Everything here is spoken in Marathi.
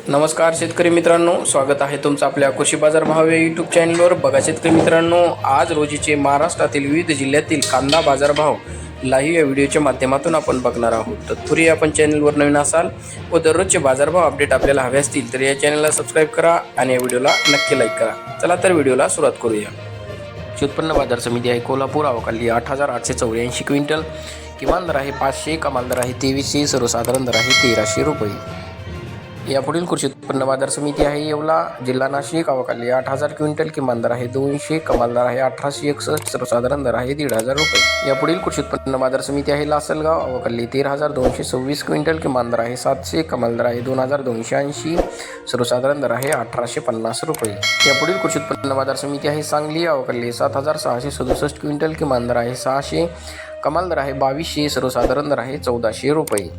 नमस्कार शेतकरी मित्रांनो, स्वागत आहे तुमचं आपल्या कृषी बाजार भाव या यूट्यूब चॅनलवर. बघा शेतकरी मित्रांनो, आज रोजीचे महाराष्ट्रातील विविध जिल्ह्यातील कांदा बाजारभाव लाईव्ह या व्हिडिओच्या माध्यमातून आपण बघणार आहोत. तत्पूर्वी आपण चॅनलवर नवीन असाल व दररोजचे बाजारभाव अपडेट आपल्याला हवे असतील तर या चॅनलला सबस्क्राईब करा आणि या व्हिडिओला नक्की लाईक करा. चला तर व्हिडिओला सुरुवात करूया. उत्पन्न बाजार समिती आहे कोल्हापूर, अवकाली 8,884 क्विंटल, किमान दर आहे 500, कमाल दर आहे 2300, सर्वसाधारण दर आहे 1300 रुपये. यापुढील कृषी उत्पन्न बाजार समिती आहे येवला, जिल्हा नाशिक, अवकाली 8,000 क्विंटल, किमान दर आहे 200, कमाल दर आहे 1861, सर्वसाधारण दर आहे 1,500 रुपये. यापुढील कृषी उत्पन्न बाजार समिती आहे लासलगाव, अवकाली 13,226 क्विंटल, किमान दर आहे 700, कमाल दर आहे 2,280, सर्वसाधारण दर आहे 1,850 रुपये. यापुढील कृषी उत्पन्न बाजार समिती आहे सांगली, अवकाली 7,667 क्विंटल, किमान दर आहे 600, कमाल दर आहे 2,200, सर्वसाधारण दर आहे 1,400 रुपये.